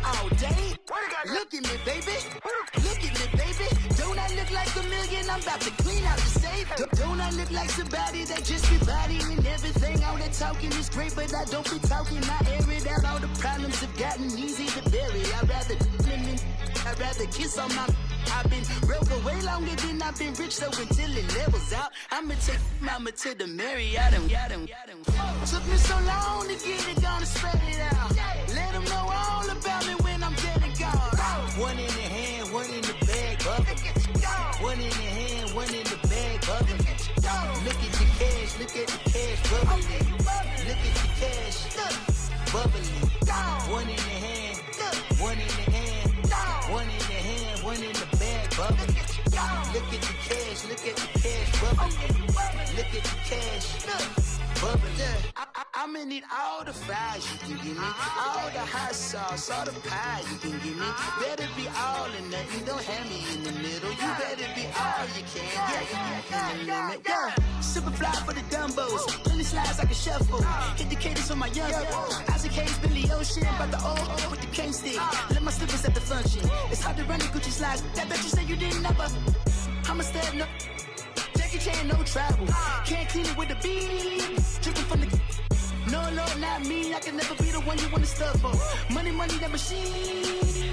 all day. Look at me, baby. Look at me, baby. Don't I look like a million? I'm about to clean out the safe. Don't I look like somebody that just be bodying everything? All that talking is great, but I don't be talking. I air it out. All the problems have gotten easy to bury. I'd rather kiss on my. I've been broke way longer than I've been rich, so until it levels out, I'ma take mama to the Marriott. Took me so long to get it, gonna spread it out. Let them know all about me when I'm dead and gone. One in the hand, one in the bag, bubbling. One in the hand, one in the bag, bubbling. Look at the cash, look at the cash, bubbling. Look at the cash, bubbling. One in the hand, one in the hand, one in the hand, one in the bag, bubbling. Look at the cash, look at the cash, bubbling. Look at the cash, bubbling. I'ma need all the fries you can give me, all the hot sauce, all the pie you can give me. Better be all or nothing, don't have me in the middle. You better be all you can. Yeah. Super fly for the Dumbos, plenty slides like a shuffle. Hit the cadence on my young Isaac Hayes, Billy Ocean, but the old with the cane stick. Let my slippers at the function. It's hard to run the Gucci slides. That bet you say you didn't never. I'm a stud, no. Jackie Chan, no travel. Can't clean it with the beat. Dripping from the. No, Lord, not me. I can never be the one you want to stuff for. Money, that machine.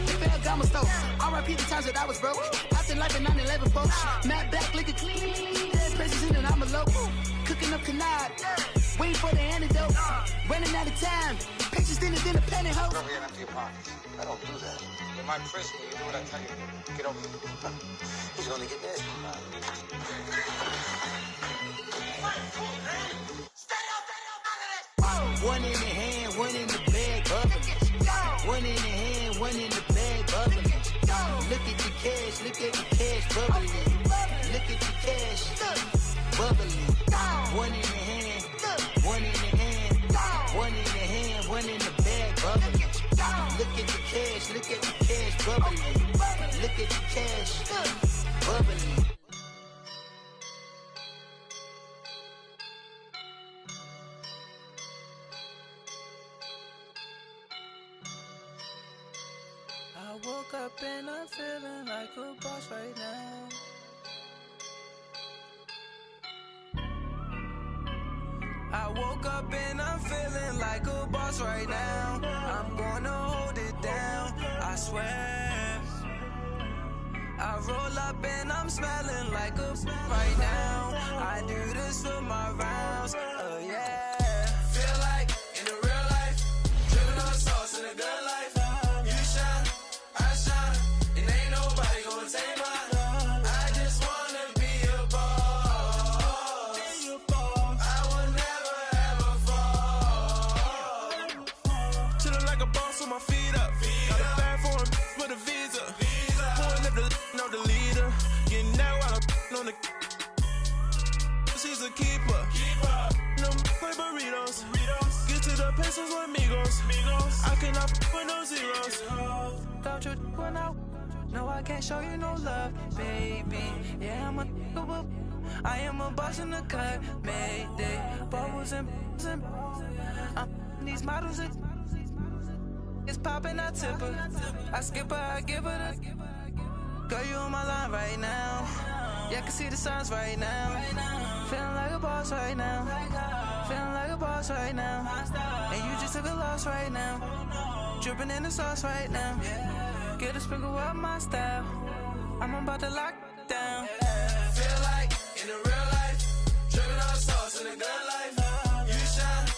The bell got my stove. R.I.P. the times that I was broke. After life in 9/11, folks. Matt back, liquor clean. Dead places in and I'm a local. Cooking up canard. Waiting for the antidote. Running out of time. Patience thinner than a pantyhose. Over here and empty your pockets. I don't do that. In my prison, you do what I tell you. Get over here. He's gonna get this. One in the hand, one in the bag, bubbling. One in the hand, one in the bag, bubbling. Look at the cash, look at the cash, bubbling. Look at the cash, bubbling. One in the hand, one in the hand, one in the hand, one in the bag, bubbling. Look at the cash, look at the cash, bubbling. Look at the cash, bubbling. I woke up and I'm feeling like a boss right now. I woke up and I'm feeling like a boss right now. I'm gonna hold it down, I swear. I roll up and I'm smelling like a right now. I do this for my rounds, oh yeah. Feel like in the real life, dripping on sauce in a good life. My feet up, got a bag for him with a visa. Pulling up the know the leader, getting out while I'm on the. She's a keeper. No play burritos. Get to the pesos with amigos. I cannot with no zeros. Don't you run out? No, I can't show you no love, baby. Yeah, I am a boss in the cut, Mayday. Bubbles and these models are. It's poppin', I tip her. I skip her, I give her the. Girl, you on my line right now. Yeah, I can see the signs right now. Feeling like a boss right now. Feeling like a boss right now. And you just took a loss right now. Dripping in the sauce right now. Get a sprinkle up my style. I'm about to lock down. Feel like in the real life, dripping on sauce in the good life. You shine,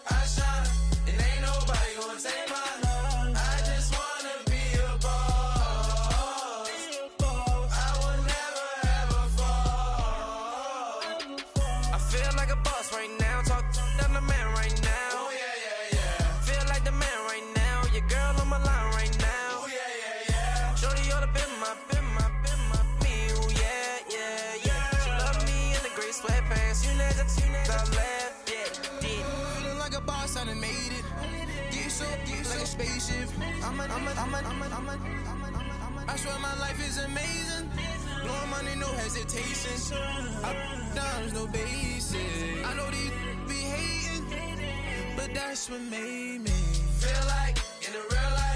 I shine, and ain't nobody gonna take my. Spaceship. I swear my life is amazing. Blowing money, no hesitation. Up, downs, no basic. I know these be hating, but that's what made me feel like in the real life.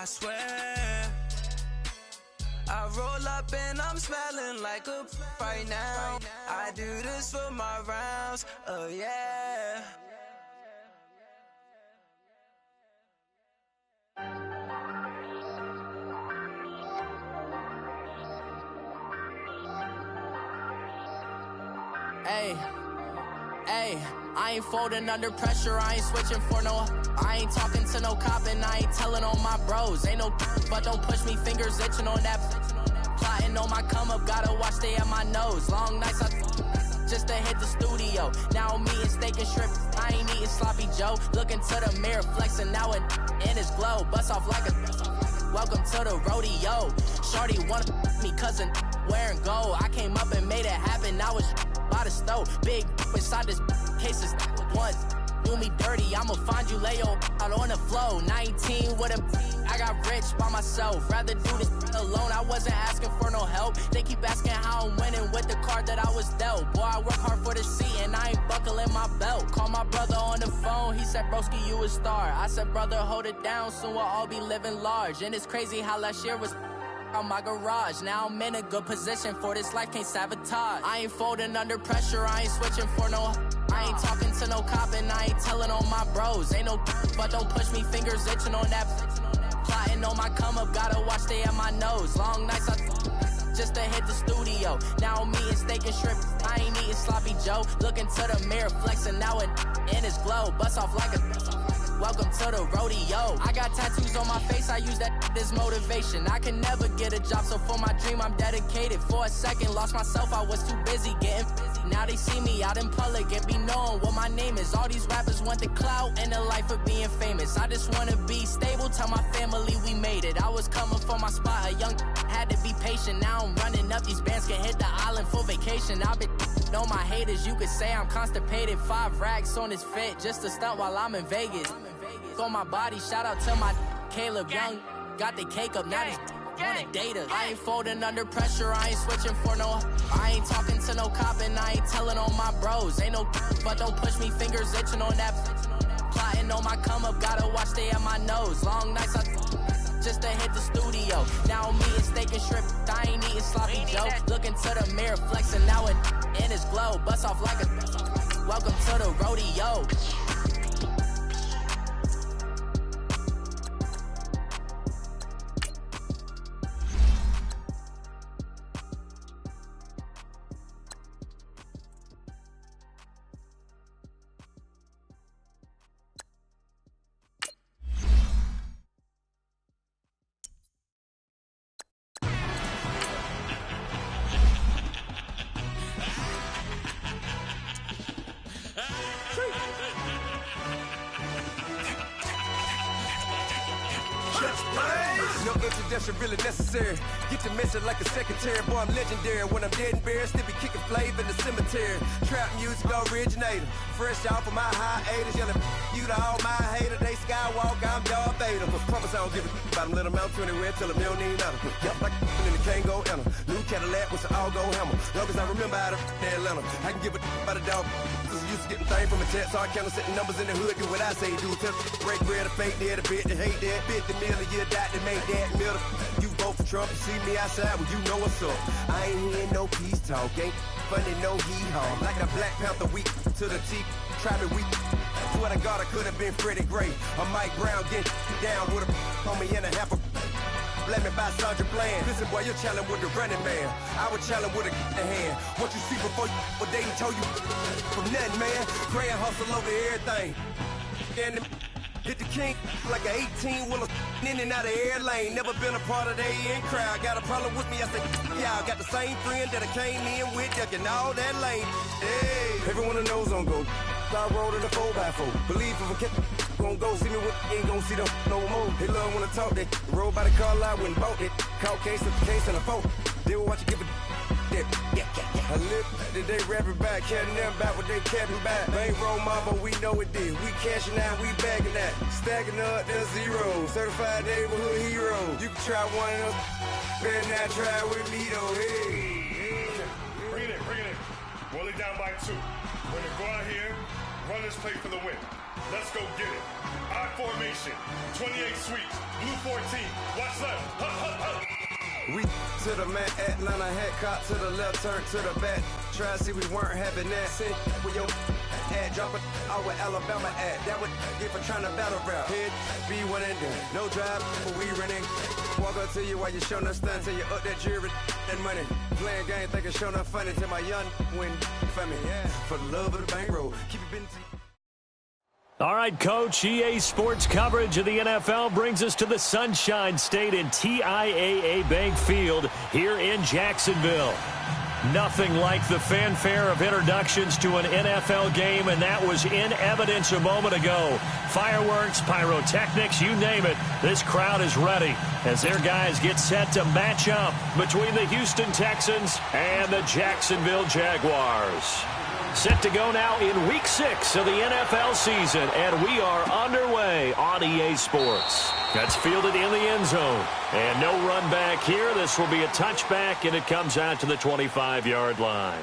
I swear. I roll up and I'm smelling like a right now. I do this for my rounds, oh yeah. Hey, I ain't folding under pressure, I ain't switching for no. I ain't talking to no cop and I ain't telling on my bros. Ain't no but don't push me, fingers itching on that. Plotting on my come up, gotta watch stay at my nose. Long nights I just to hit the studio. Now I'm eating steak and shrimp, I ain't eating sloppy Joe. Looking to the mirror, flexing now and in his glow. Bust off like a welcome to the rodeo. Shorty wanna me cousin wearing gold. I came up and made it happen, I was by the stove. Big inside this cases once. Do me dirty, I'ma find you, lay your out on the flow. 19 with a I got rich by myself. Rather do this alone, I wasn't asking for no help. They keep asking how I'm winning with the card that I was dealt. Boy, I work hard for the seat and I ain't buckling my belt. Call my brother on the phone, he said, broski, you a star. I said, brother, hold it down, soon we'll all be living large. And it's crazy how last year was on my garage. Now I'm in a good position for this life, can't sabotage. I ain't folding under pressure, I ain't switching for no. I ain't talking to no cop and I ain't telling on my bros. Ain't no but don't push me, fingers itching on that. Plotting on my come up, gotta watch stay at my nose. Long nights I just to hit the studio. Now I'm eating steak and shrimp, I ain't eating sloppy Joe. Looking to the mirror, flexing now and in his glow. Bust off like a welcome to the rodeo. I got tattoos on my face, I use that as motivation. I can never get a job, so for my dream I'm dedicated. For a second, lost myself, I was too busy getting busy. Now they see me out in public and be knowing what my name is. All these rappers want the clout and the life of being famous. I just wanna be stable, tell my family we made it. I was coming for my spot, a young had to be patient. Now I'm running up, these bands can hit the island for vacation. I've been know my haters, you could say I'm constipated. 5 racks on his fit, just to stunt while I'm in Vegas. On my body, shout out to my Caleb Young. Got the cake up, now they on the data. I ain't folding under pressure, I ain't switching for no. I ain't talking to no cop and I ain't telling on my bros. Ain't no but don't push me, fingers itching on that. Plotting on my come up, gotta watch stay at my nose. Long nights I just to hit the studio. Now I'm eating steak and shrimp, I ain't eating sloppy Joe. Looking to the mirror, flexing now and in his glow. Bust off like a welcome to the rodeo. No introduction really necessary. Get the message like a secretary. Boy, I'm legendary. When I'm dead and buried, still be kicking flavor in the cemetery. Trap music originator. Fresh off of my hiatus. Yelling you to all my haters. They skywalk, I'm Darth Vader. Promise I don't give a about them. Let them out 20 red till them don't need nothing. Yep, like in the Kango enter. New Cadillac with an all-go hammer. Long as I remember how to Atlanta. I can give a about a dog. Used to getting things from a jet, so I count setting numbers in the hood. Do what I say, do. Tell break bread, a fake dead, a bit to hate that. 50 million, you die to make that middle. You vote for Trump, you see me outside, well, you know what's up. I ain't hearing no peace talk, ain't funny, no hee-haw. Like a Black Panther weak to the teeth, try to weak. Swear to God, I could have been Freddie Gray. Or Mike Brown get down with a on me and a half a. Let me buy Sandra Bland. Listen, boy, you're challenging with the running man. I would challenge with a hand. What you see before you what they told you from nothing, man. Pray and hustle over everything. And hit the king like an 18-wheeler in and out of air lane. Never been a part of the in crowd. Got a problem with me, I said, y'all got the same friend that I came in with, ducking all that lane. Hey, everyone that knows on go. I rolled in a 4x4. Believe if a cat gon' go see me with ain't gon' see them no more. They love when I talk that. Roll by the car lot when bought it. Caught case of the case and a phone. They will watch you give it that. I live today rapping back, carrying them back what they capping back. They ain't roll mama, we know it did. We cashing out, we bagging that. Stacking up, there's zero. Certified neighborhood hero. You can try one of them. Better not try with me though. Hey. Bring it in. Roll it down by 2. We're gonna go out here, run this play for the win. Let's go get it. I formation. 28 sweeps. Blue 14. Watch left. Huh, huh, huh. We to the man, Atlanta head cop to the left, turn to the back. Try to see we weren't having that. See, with your ad drop it out with Alabama ad. That would get for trying to battle rap. Head, B1 and then no drive, but we running. Walk up to you while you showing us stunts till you up that jury and money. Playing game, thinking showing up funny till my young win for me. Yeah, for the love of the bankroll. Keep it been. All right, Coach, EA Sports coverage of the NFL brings us to the Sunshine State in TIAA Bank Field here in Jacksonville. Nothing like the fanfare of introductions to an NFL game, and that was in evidence a moment ago. Fireworks, pyrotechnics, you name it. This crowd is ready as their guys get set to match up between the Houston Texans and the Jacksonville Jaguars. Set to go now in Week 6 of the NFL season, and we are underway on EA Sports. That's fielded in the end zone, and no run back here. This will be a touchback, and it comes out to the 25-yard line.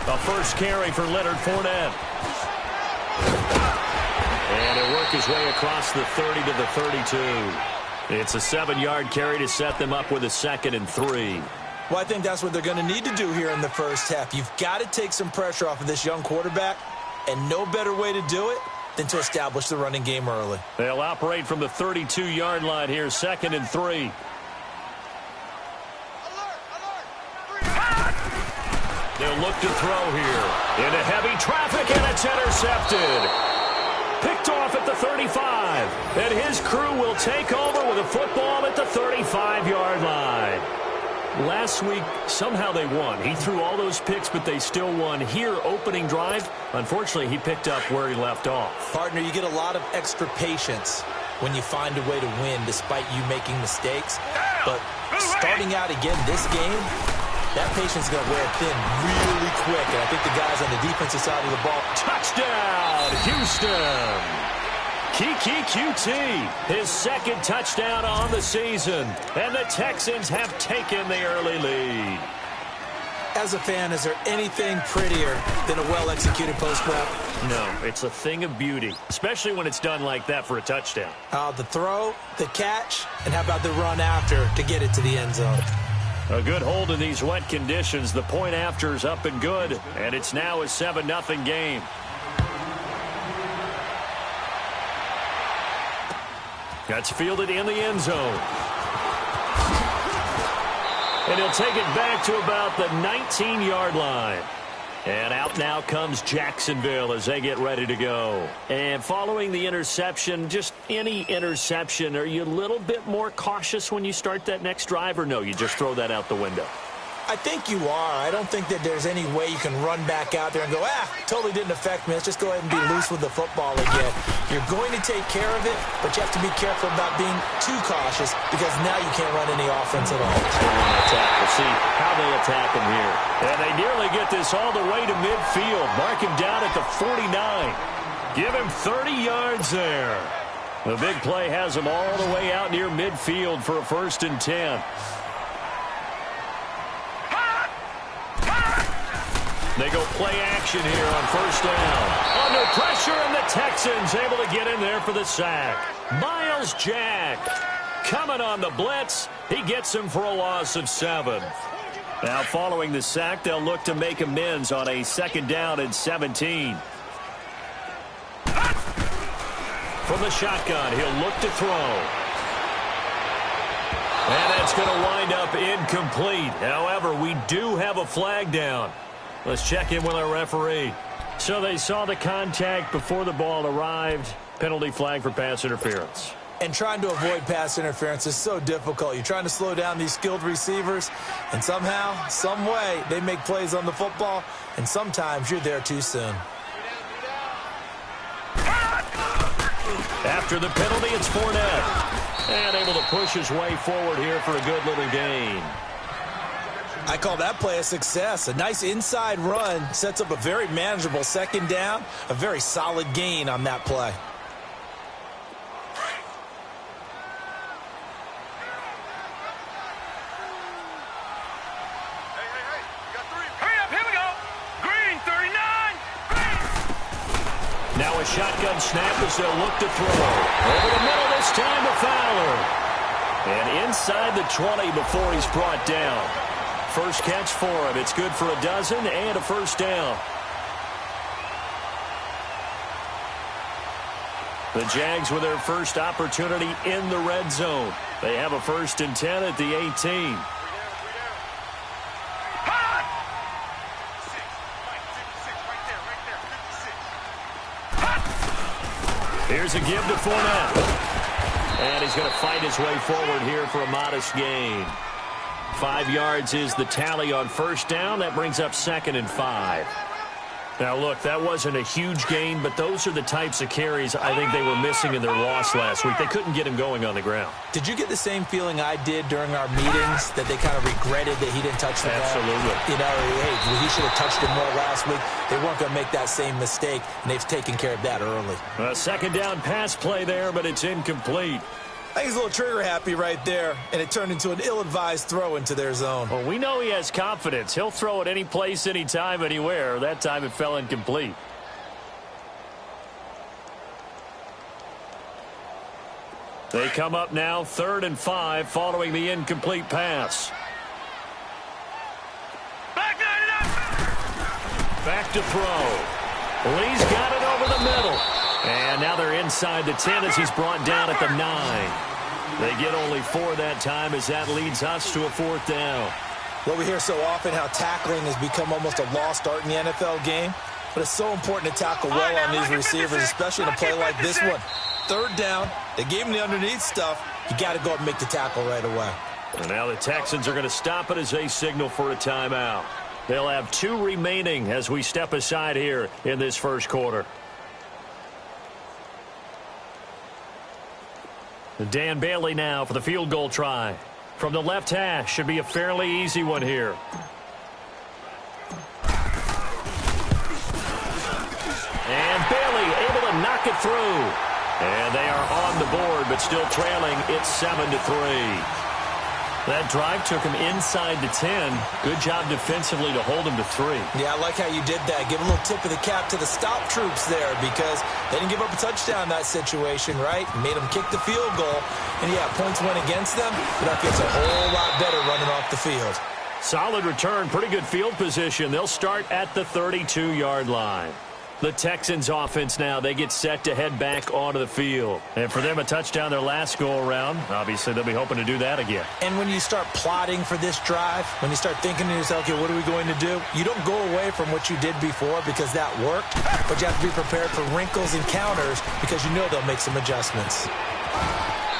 A first carry for Leonard Fournette. And he'll work his way across the 30 to the 32. It's a 7-yard carry to set them up with a 2nd and 3. Well, I think that's what they're going to need to do here in the first half. You've got to take some pressure off of this young quarterback, and no better way to do it than to establish the running game early. They'll operate from the 32-yard line here, 2nd and 3. They'll look to throw here. Into heavy traffic, and it's intercepted. Picked off at the 35. And his crew will take over with a football at the 35-yard line. Last week, somehow they won. He threw all those picks, but they still won. Here, opening drive, unfortunately, he picked up where he left off. Partner, you get a lot of extra patience when you find a way to win despite you making mistakes. But starting out again this game, that patience is going to wear thin really quick, and I think the guys on the defensive side of the ball. Touchdown, Houston! Kiki QT, his 2nd touchdown on the season, and the Texans have taken the early lead. As a fan, is there anything prettier than a well-executed post route? No, it's a thing of beauty, especially when it's done like that for a touchdown. The throw, the catch, and how about the run after to get it to the end zone? A good hold in these wet conditions. The point after is up and good, and it's now a 7-0 game. That's fielded in the end zone. And he'll take it back to about the 19-yard line. And out now comes Jacksonville as they get ready to go. And following the interception, just any interception, are you a little bit more cautious when you start that next drive, or no, you just throw that out the window? I think you are. I don't think that there's any way you can run back out there and go, totally didn't affect me. Let's just go ahead and be loose with the football again. You're going to take care of it, but you have to be careful about being too cautious because now you can't run any offense at all. We'll see how they attack him here. And they nearly get this all the way to midfield. Mark him down at the 49. Give him 30 yards there. The big play has him all the way out near midfield for a 1st and 10. They go play action here on 1st down. Under pressure, and the Texans able to get in there for the sack. Miles Jack coming on the blitz. He gets him for a loss of 7. Now following the sack, they'll look to make amends on a 2nd down and 17. From the shotgun, he'll look to throw. And that's going to wind up incomplete. However, we do have a flag down. Let's check in with our referee. So they saw the contact before the ball arrived. Penalty flag for pass interference. And trying to avoid pass interference is so difficult. You're trying to slow down these skilled receivers, and somehow, some way, they make plays on the football, and sometimes you're there too soon. After the penalty, it's Fournette. And able to push his way forward here for a good little gain. I call that play a success. A nice inside run sets up a very manageable second down, a very solid gain on that play. Now a shotgun snap as they'll look to throw. Over the middle this time to Fowler. And inside the 20 before he's brought down. First catch for him. It's good for a dozen and a first down. The Jags with their first opportunity in the red zone. They have a 1st and 10 at the 18. Here's a give to Fournette. And he's going to fight his way forward here for a modest gain. 5 yards is the tally on first down. That brings up 2nd and 5. Now, look, that wasn't a huge gain, but those are the types of carries I think they were missing in their loss last week. They couldn't get him going on the ground. Did you get the same feeling I did during our meetings, that they kind of regretted that he didn't touch the ball? Absolutely. You know, hey, he should have touched it more last week. They weren't going to make that same mistake, and they've taken care of that early. A second down pass play there, but it's incomplete. I think he's a little trigger happy right there, and it turned into an ill-advised throw into their zone. Well, we know he has confidence. He'll throw it any place, anytime, anywhere. That time it fell incomplete. They come up now 3rd and 5 following the incomplete pass. Back to throw. Lee's got it over the middle. And now they're inside the 10 as he's brought down at the 9. They get only 4 that time as that leads us to a 4th down. Well, we hear so often how tackling has become almost a lost art in the NFL game. But it's so important to tackle well on these receivers, especially in a play like this one. 3rd down, they gave him the underneath stuff. You got to go up and make the tackle right away. And now the Texans are going to stop it as they signal for a timeout. They'll have 2 remaining as we step aside here in this first quarter. Dan Bailey now for the field goal try. From the left hash, should be a fairly easy one here. And Bailey able to knock it through. And they are on the board, but still trailing. It's 7-3. That drive took him inside the 10. Good job defensively to hold him to 3. Yeah, I like how you did that. Give a little tip of the cap to the stop troops there, because they didn't give up a touchdown in that situation, right? Made them kick the field goal. And, yeah, points went against them, but that gets a whole lot better running off the field. Solid return, pretty good field position. They'll start at the 32-yard line. The Texans offense now, they get set to head back onto the field. And for them, a touchdown their last go-around. Obviously, they'll be hoping to do that again. And when you start plotting for this drive, when you start thinking to yourself, okay, what are we going to do? You don't go away from what you did before because that worked, but you have to be prepared for wrinkles and counters because you know they'll make some adjustments.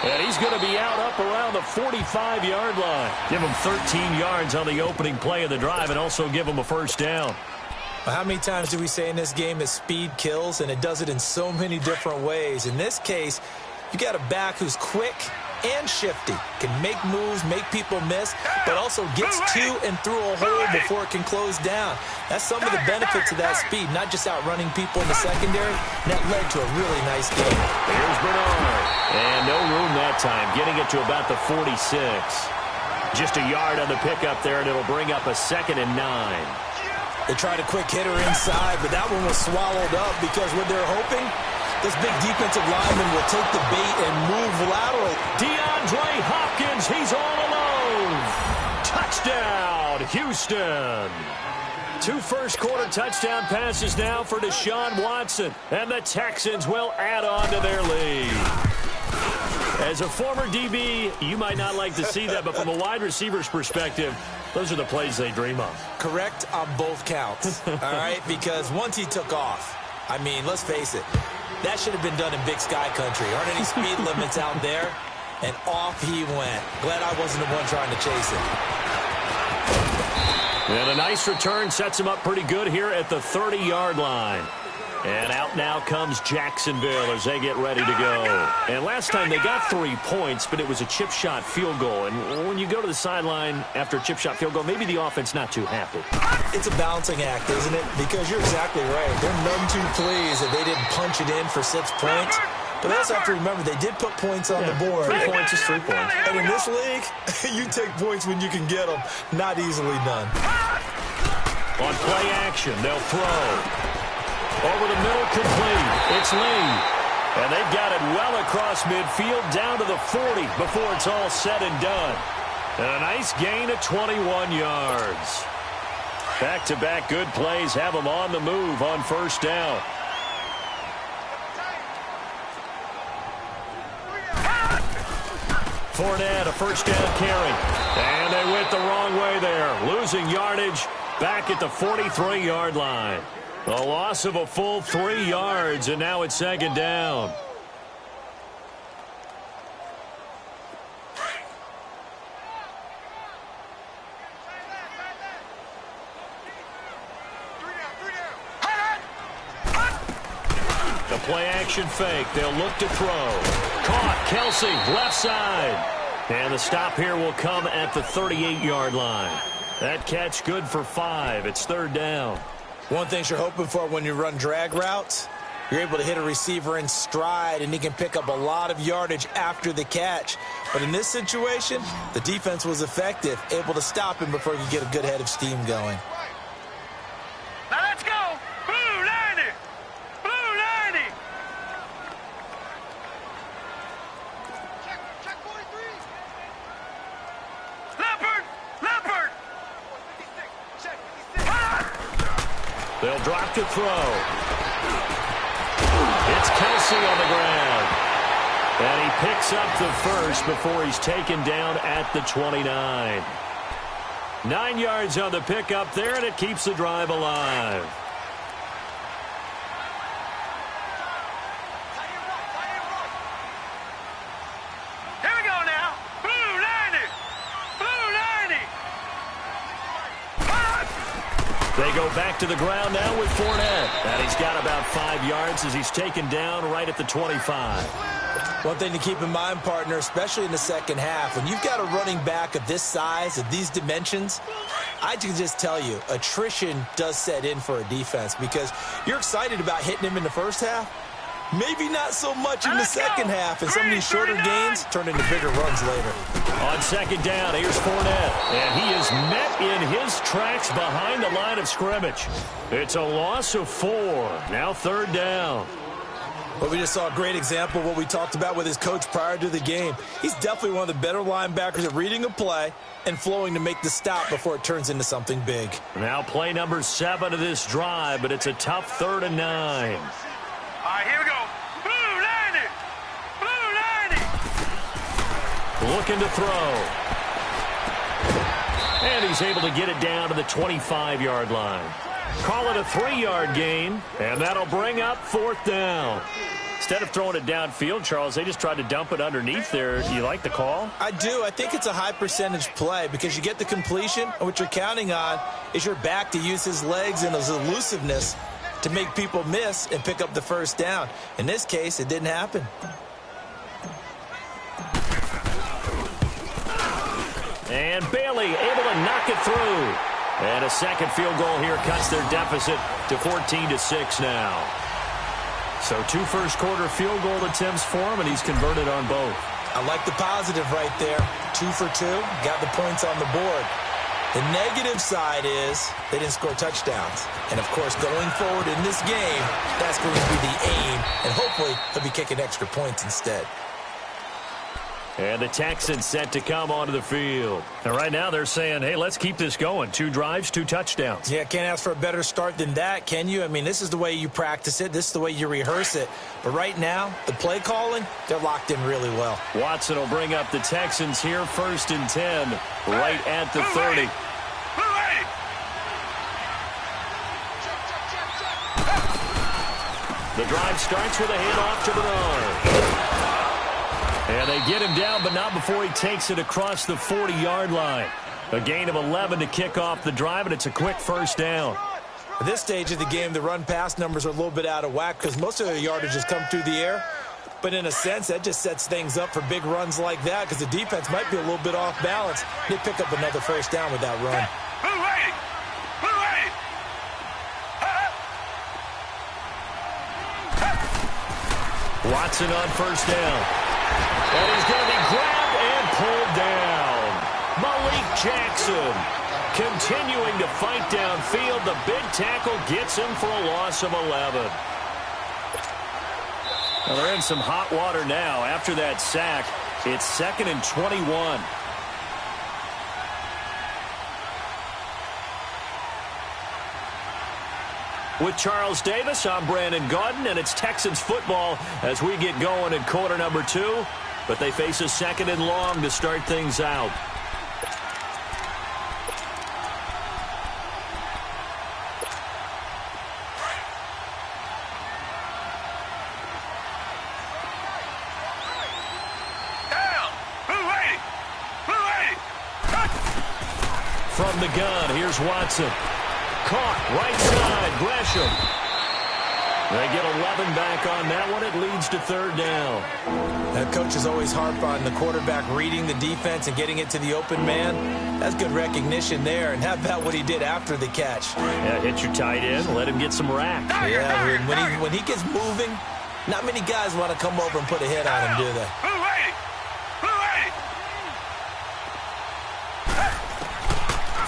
And he's going to be out up around the 45-yard line. Give him 13 yards on the opening play of the drive and also give him a first down. Well, how many times do we say in this game that speed kills, and it does it in so many different ways? In this case, you got a back who's quick and shifty, can make moves, make people miss, but also gets to and through a hole before it can close down. That's some of the benefits of that speed, not just outrunning people in the secondary. And that led to a really nice game. Here's Bernard. And no room that time, getting it to about the 46. Just a yard on the pickup there, and it'll bring up a 2nd and 9. They tried a quick hitter inside, but that one was swallowed up because what they're hoping, this big defensive lineman will take the bait and move lateral. DeAndre Hopkins, he's all alone. Touchdown, Houston. 2 first-quarter touchdown passes now for Deshaun Watson, and the Texans will add on to their lead. As a former DB, you might not like to see that, but from a wide receiver's perspective, those are the plays they dream of. Correct on both counts, all right? Because once he took off, I mean, let's face it, That should have been done in Big Sky Country. Aren't any speed limits out there? And off he went. Glad I wasn't the one trying to chase it. And a nice return sets him up pretty good here at the 30-yard line. And out now comes Jacksonville as they get ready to go. And last time they got 3 points, but it was a chip shot field goal. And when you go to the sideline after a chip shot field goal, maybe the offense not too happy. It's a balancing act, isn't it? Because you're exactly right. They're none too pleased that they didn't punch it in for 6 points. But they also have to remember they did put points on the board. 3 points is 3 points. And in this league, you take points when you can get them. Not easily done. On play action, they'll throw. Over the middle, complete. It's Lee. And they've got it well across midfield, down to the 40 before it's all said and done. And a nice gain of 21 yards. Back-to-back good plays have them on the move on first down. Fournette, a first down carry. And they went the wrong way there, losing yardage back at the 43-yard line. A loss of a full 3 yards, and now it's second down. The play-action fake. They'll look to throw. Caught. Kelsey, left side. And the stop here will come at the 38-yard line. That catch good for 5. It's third down. One thing you're hoping for when you run drag routes, you're able to hit a receiver in stride, and he can pick up a lot of yardage after the catch. But in this situation, the defense was effective, able to stop him before he could get a good head of steam going. Now let's go! Blue 90! Blue 90! Check 43! Leopard! Leopard! 56! Check 56! They'll drop to throw. It's Kelsey on the ground. And he picks up the first before he's taken down at the 29. 9 yards on the pickup there, and it keeps the drive alive. Here we go now. Blue 90! Blue 90! They go back to the ground now with Fournette. And he's got about 5 yards as he's taken down right at the 25. One thing to keep in mind, partner, especially in the second half, when you've got a running back of this size, of these dimensions, I can just tell you, attrition does set in for a defense because you're excited about hitting him in the first half. Maybe not so much in the second half, and some of these shorter gains turn into bigger runs later. On second down, here's Fournette, and he is met in his tracks behind the line of scrimmage. It's a loss of 4. Now third down. Well, we just saw a great example of what we talked about with his coach prior to the game. He's definitely one of the better linebackers at reading a play and flowing to make the stop before it turns into something big. Now play number 7 of this drive, but it's a tough 3rd and 9. All right, here we go. Blue 90! Blue 90! Looking to throw. And he's able to get it down to the 25-yard line. Call it a 3-yard gain, and that'll bring up 4th down. Instead of throwing it downfield, Charles, they just tried to dump it underneath there. Do you like the call? I do. I think it's a high-percentage play because you get the completion, and what you're counting on is your back to use his legs and his elusiveness to make people miss and pick up the first down. In this case, it didn't happen. And Bailey able to knock it through. And a second field goal here cuts their deficit to 14-6 now. So 2 first-quarter field goal attempts for him, and he's converted on both. I like the positive right there. 2 for 2, got the points on the board. The negative side is they didn't score touchdowns. And, of course, going forward in this game, that's going to be the aim. And hopefully he'll be kicking extra points instead. And the Texans set to come onto the field. And right now they're saying, hey, let's keep this going. 2 drives, 2 touchdowns. Yeah, can't ask for a better start than that, can you? I mean, this is the way you practice it. This is the way you rehearse it. But right now, the play calling, they're locked in really well. Watson will bring up the Texans here, 1st and 10, right at the 30. The drive starts with a handoff to Bernard. And they get him down, but not before he takes it across the 40-yard line. A gain of 11 to kick off the drive, and it's a quick first down. At this stage of the game, the run-pass numbers are a little bit out of whack because most of their yardage has come through the air. But in a sense, that just sets things up for big runs like that because the defense might be a little bit off balance. They pick up another first down with that run. Watson on first down. And he's going to be grabbed and pulled down. Malik Jackson continuing to fight downfield. The big tackle gets him for a loss of 11. Well, they're in some hot water now. After that sack, it's 2nd and 21. With Charles Davis, I'm Brandon Gaudin, and it's Texans football as we get going in quarter number 2. But they face a 2nd and long to start things out. From the gun, here's Watson. Caught, right side, Gresham. They get 11 back on that one. It leads to 3rd down. That coach is always harp on the quarterback reading the defense and getting it to the open man. That's good recognition there. And how about what he did after the catch? Yeah, hit your tight end, let him get some rack. Yeah, when he gets moving, not many guys want to come over and put a hit on him, do they?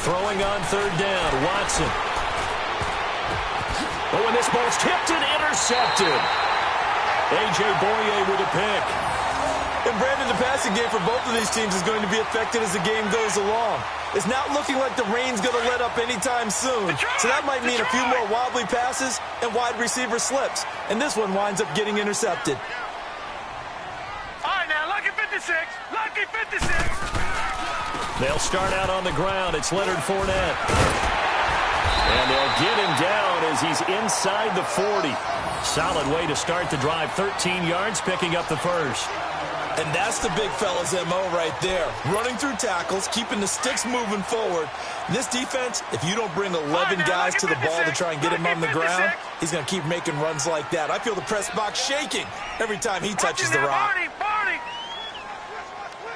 Throwing on 3rd down, Watson. Oh, and this ball's tipped and intercepted. A.J. Boye with a pick. And Brandon, the passing game for both of these teams is going to be affected as the game goes along. It's not looking like the rain's going to let up anytime soon. So that might mean a few more wobbly passes and wide receiver slips. And this one winds up getting intercepted. All right, now, lucky 56. Lucky 56. They'll start out on the ground. It's Leonard Fournette. And they'll get him down as he's inside the 40. Solid way to start the drive. 13 yards, picking up the first. And that's the big fella's MO right there. Running through tackles, keeping the sticks moving forward. This defense, if you don't bring 11 guys to the ball to try and get him on the ground, he's going to keep making runs like that. I feel the press box shaking every time he touches the rock. Barney.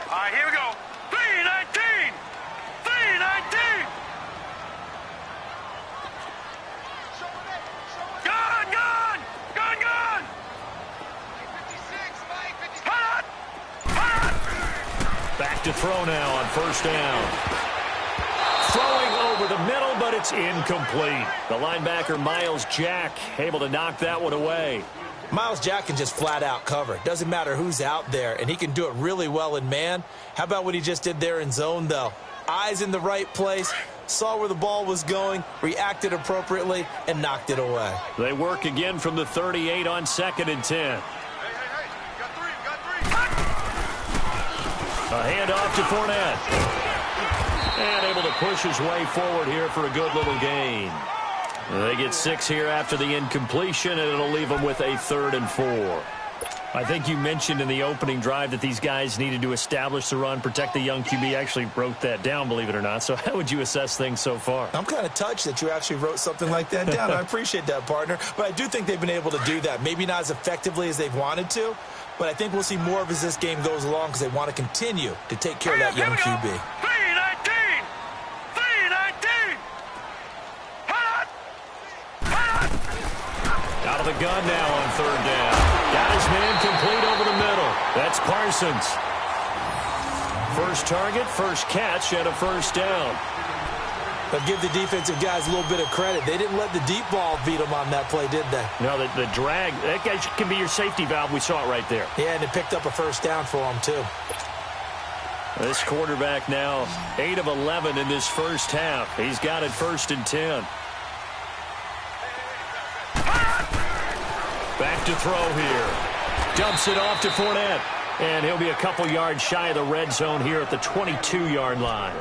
All right, here we go. 319. 319. Gun. Back to throw now on first down. Throwing over the middle, but it's incomplete. The linebacker, Miles Jack, able to knock that one away. Miles Jack can just flat out cover. Doesn't matter who's out there, and he can do it really well in man. How about what he just did there in zone, though? Eyes in the right place, saw where the ball was going, reacted appropriately, and knocked it away. They work again from the 38 on 2nd and 10. A handoff to Fournette. And able to push his way forward here for a good little gain. They get 6 here after the incompletion, and it'll leave them with a 3rd and 4. I think you mentioned in the opening drive that these guys needed to establish the run, protect the young QB. I actually wrote that down, believe it or not. So how would you assess things so far? I'm kind of touched that you actually wrote something like that down. I appreciate that, partner. But I do think they've been able to do that. Maybe not as effectively as they've wanted to, but I think we'll see more of as this game goes along because they want to continue to take care of that young QB. 319. Out of the gun now on 3rd down. Got his man complete over the middle. That's Parsons. First target, first catch, and a first down. But give the defensive guys a little bit of credit. They didn't let the deep ball beat them on that play, did they? No, the drag, that guy can be your safety valve. We saw it right there. Yeah, and it picked up a first down for them, too. This quarterback now 8 of 11 in this first half. He's got it 1st and 10. Back to throw here. Dumps it off to Fournette. And he'll be a couple yards shy of the red zone here at the 22-yard line.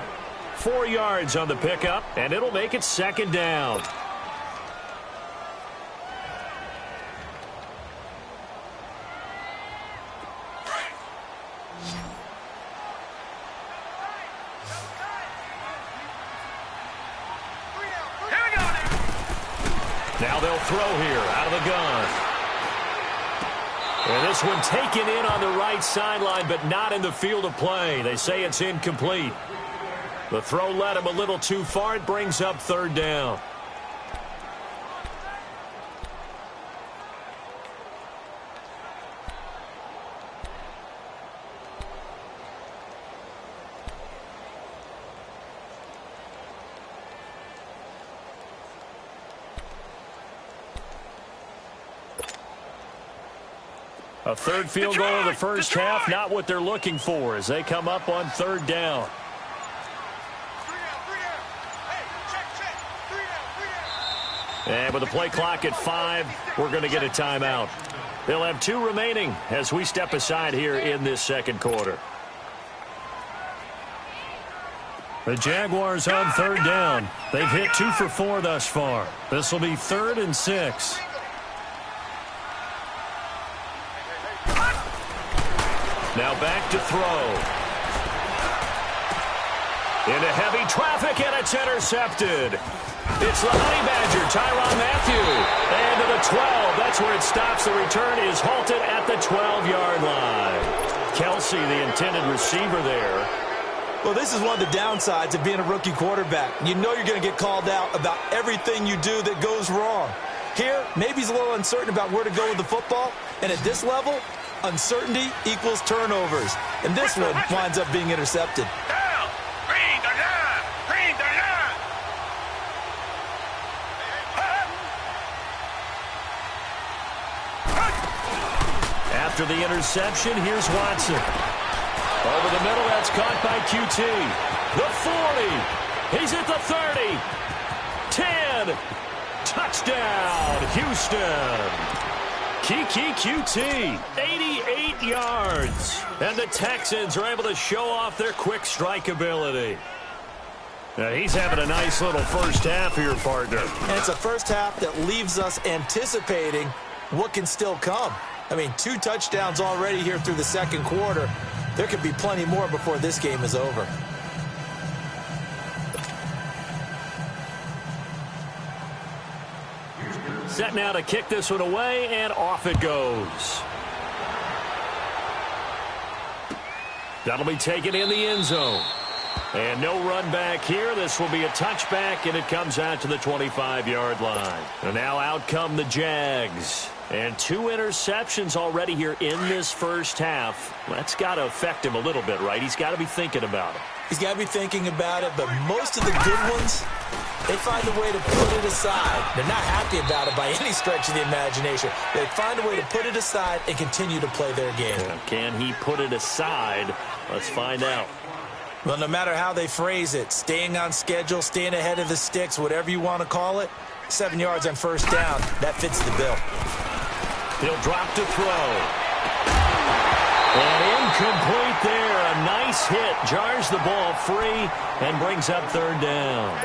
4 yards on the pickup, and it'll make it 2nd down. Now they'll throw here out of the gun. And this one taken in on the right sideline, but not in the field of play. They say it's incomplete. The throw led him a little too far. It brings up third down. A third field goal in the first half, not what they're looking for as they come up on third down. And with the play clock at 5, we're going to get a timeout. They'll have 2 remaining as we step aside here in this second quarter. The Jaguars on third down. They've hit 2 for 4 thus far. This will be 3rd and 6. Now back to throw. Into heavy traffic, and it's intercepted. It's the Honey Badger, Tyrann Mathieu. And to the 12. That's where it stops. The return is halted at the 12-yard line. Kelsey, the intended receiver there. Well, this is one of the downsides of being a rookie quarterback. You know you're going to get called out about everything you do that goes wrong. Here, maybe he's a little uncertain about where to go with the football. And at this level, uncertainty equals turnovers. And this one winds up being intercepted. After the interception, here's Watson. Over the middle, that's caught by QT. The 40. He's at the 30. 10. Touchdown, Houston. Kiki QT, 88 yards. And the Texans are able to show off their quick strike ability. Now, he's having a nice little first half here, partner. And it's a first half that leaves us anticipating what can still come. I mean, 2 touchdowns already here through the second quarter. There could be plenty more before this game is over. Set now to kick this one away, and off it goes. That'll be taken in the end zone. And no run back here. This will be a touchback, and it comes out to the 25-yard line. And now out come the Jags. And 2 interceptions already here in this first half. That's got to affect him a little bit, right? He's got to be thinking about it. He's got to be thinking about it, but most of the good ones, they find a way to put it aside. They're not happy about it by any stretch of the imagination. They find a way to put it aside and continue to play their game. Can he put it aside? Let's find out. Well, no matter how they phrase it, staying on schedule, staying ahead of the sticks, whatever you want to call it, 7 yards on first down, that fits the bill. He'll drop to throw. And incomplete there. A nice hit. Jars the ball free and brings up third down.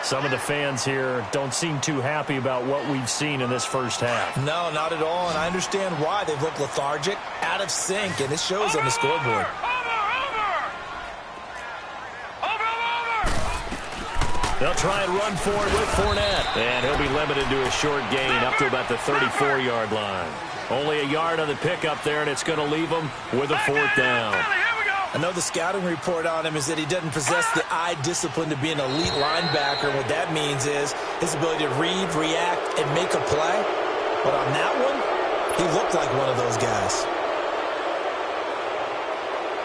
Some of the fans here don't seem too happy about what we've seen in this first half. No, not at all, and I understand why. They've looked lethargic, out of sync, and it shows on the scoreboard. They'll try and run for it with Fournette. And he'll be limited to a short gain up to about the 34-yard line. Only a yard on the pickup there, and it's going to leave him with a 4th down. I know the scouting report on him is that he doesn't possess the eye discipline to be an elite linebacker. What that means is his ability to read, react, and make a play. But on that one, he looked like one of those guys.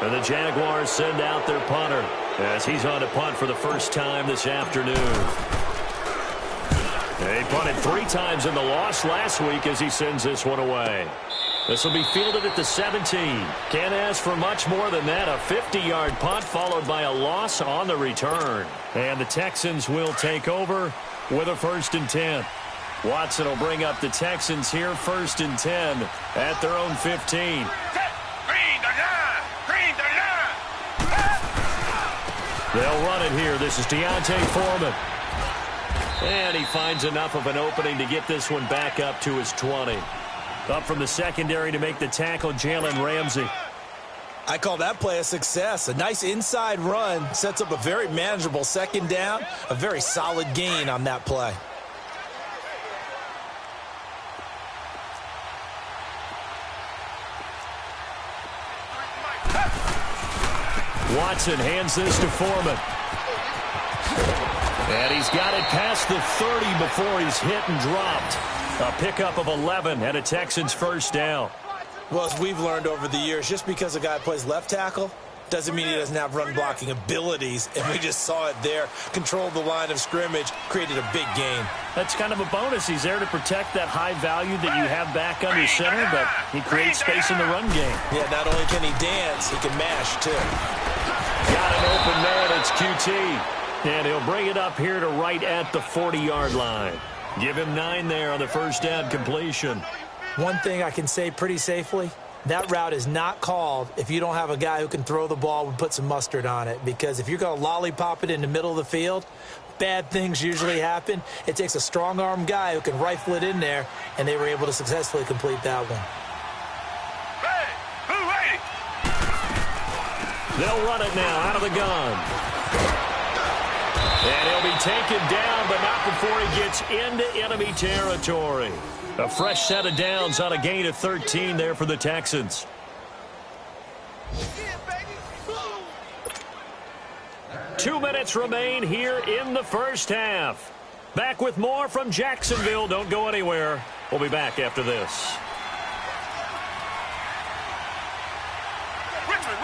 And the Jaguars send out their punter as he's on to punt for the first time this afternoon. He punted 3 times in the loss last week as he sends this one away. This will be fielded at the 17. Can't ask for much more than that. A 50-yard punt followed by a loss on the return. And the Texans will take over with a 1st and 10. Watson will bring up the Texans here, 1st and 10 at their own 15. They'll run it here. This is Deontay Foreman. And he finds enough of an opening to get this one back up to his 20. Up from the secondary to make the tackle, Jalen Ramsey. I call that play a success. A nice inside run sets up a very manageable 2nd down. A very solid gain on that play. Watson hands this to Foreman. And he's got it past the 30 before he's hit and dropped. A pickup of 11 and a Texans first down. Well, as we've learned over the years, just because a guy plays left tackle doesn't mean he doesn't have run-blocking abilities, and we just saw it there. Controlled the line of scrimmage, created a big gain. That's kind of a bonus. He's there to protect that high value that you have back under center, but he creates space in the run game. Yeah, not only can he dance, he can mash, too. Got an open man. It's QT. And he'll bring it up here to right at the 40-yard line. Give him 9 there on the first down completion. One thing I can say pretty safely, that route is not called if you don't have a guy who can throw the ball and put some mustard on it. Because if you're going to lollipop it in the middle of the field, bad things usually happen. It takes a strong-arm guy who can rifle it in there, and they were able to successfully complete that one. They'll run it now out of the gun. And he'll be taken down, but not before he gets into enemy territory. A fresh set of downs on a gain of 13 there for the Texans. Yeah, baby. 2 minutes remain here in the first half. Back with more from Jacksonville. Don't go anywhere. We'll be back after this. Richmond.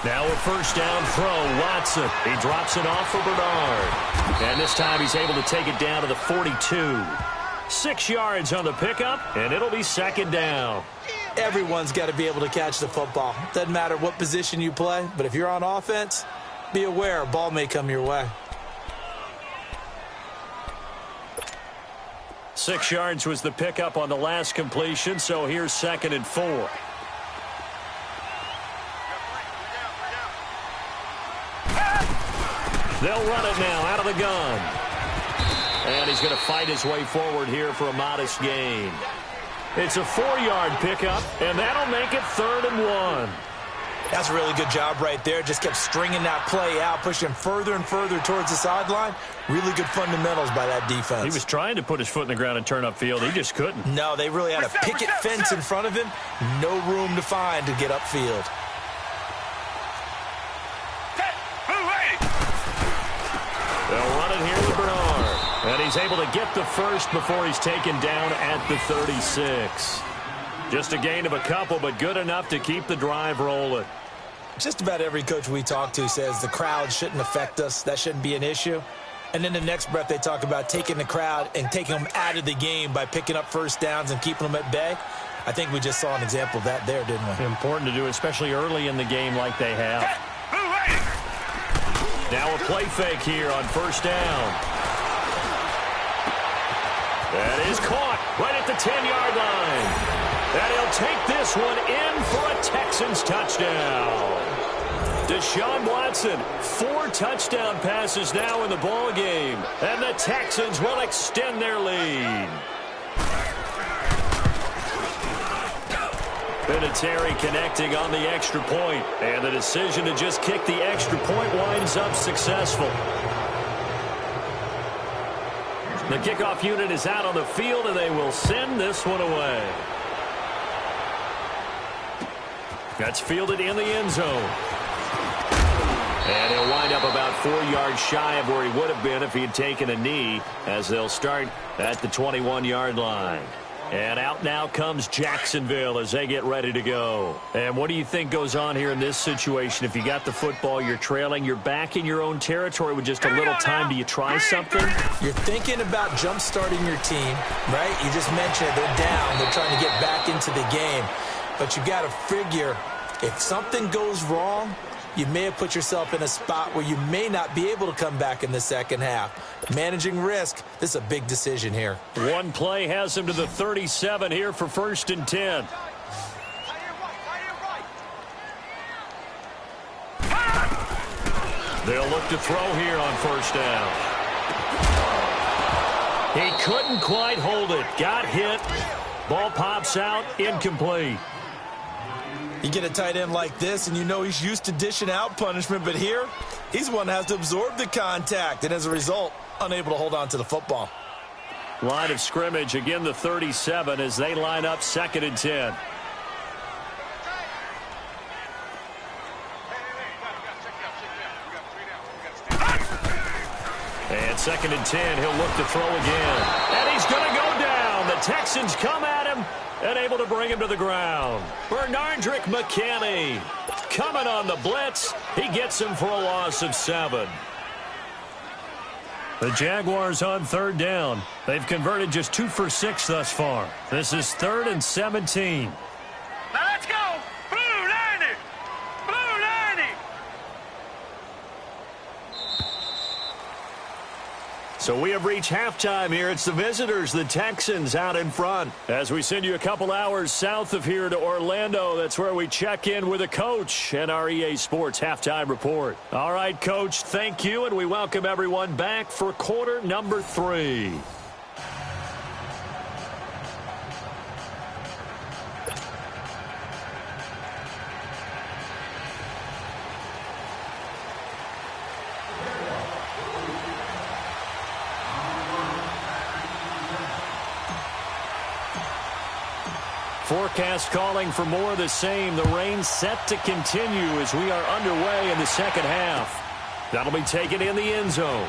Now a first down throw, Watson. He drops it off for Bernard. And this time he's able to take it down to the 42. 6 yards on the pickup, and it'll be second down. Everyone's got to be able to catch the football. Doesn't matter what position you play, but if you're on offense, be aware a ball may come your way. 6 yards was the pickup on the last completion, so here's 2nd and 4. They'll run it now out of the gun. And he's going to fight his way forward here for a modest gain. It's a 4-yard pickup, and that'll make it 3rd and 1. That's a really good job right there. Just kept stringing that play out, pushing him further and further towards the sideline. Really good fundamentals by that defense. He was trying to put his foot in the ground and turn upfield. He just couldn't. No, they really had a picket fence in front of him. No room to find to get upfield. They'll run it here with Bernard. And he's able to get the first before he's taken down at the 36. Just a gain of a couple, but good enough to keep the drive rolling. Just about every coach we talk to says the crowd shouldn't affect us. That shouldn't be an issue. And then the next breath they talk about taking the crowd and taking them out of the game by picking up first downs and keeping them at bay. I think we just saw an example of that there, didn't we? Important to do, especially early in the game like they have. Now a play fake here on first down. That is caught right at the 10-yard line. And he'll take this one in for a Texans touchdown. Deshaun Watson, 4 touchdown passes now in the ball game. And the Texans will extend their lead. Vinatieri connecting on the extra point, and the decision to just kick the extra point winds up successful. The kickoff unit is out on the field, and they will send this one away. That's fielded in the end zone. And he'll wind up about 4 yards shy of where he would have been if he had taken a knee, as they'll start at the 21-yard line. And out now comes Jacksonville as they get ready to go. And what do you think goes on here in this situation? If you got the football, you're trailing, you're back in your own territory with just a little time. Do you try something? You're thinking about jump-starting your team, right? You just mentioned they're down. They're trying to get back into the game. But you got to figure if something goes wrong, you may have put yourself in a spot where you may not be able to come back in the second half. Managing risk, this is a big decision here. One play has him to the 37 here for 1st and 10. They'll look to throw here on first down. He couldn't quite hold it. Got hit. Ball pops out. Incomplete. You get a tight end like this, and you know he's used to dishing out punishment, but here, he's the one that has to absorb the contact, and as a result, unable to hold on to the football. Line of scrimmage, again the 37 as they line up 2nd and 10. And 2nd and 10, he'll look to throw again. And he's going to go down. The Texans come at him and able to bring him to the ground. Bernardrick McKinney coming on the blitz. He gets him for a loss of 7. The Jaguars on 3rd down. They've converted just 2 for 6 thus far. This is 3rd and 17. Now let's go. Blue 90. Blue 90. So we have reached halftime here. It's the visitors, the Texans, out in front. As we send you a couple hours south of here to Orlando, that's where we check in with the coach and our EA Sports halftime report. All right, Coach, thank you, and we welcome everyone back for quarter number 3. Forecast calling for more of the same. The rain set to continue as we are underway in the second half. That'll be taken in the end zone.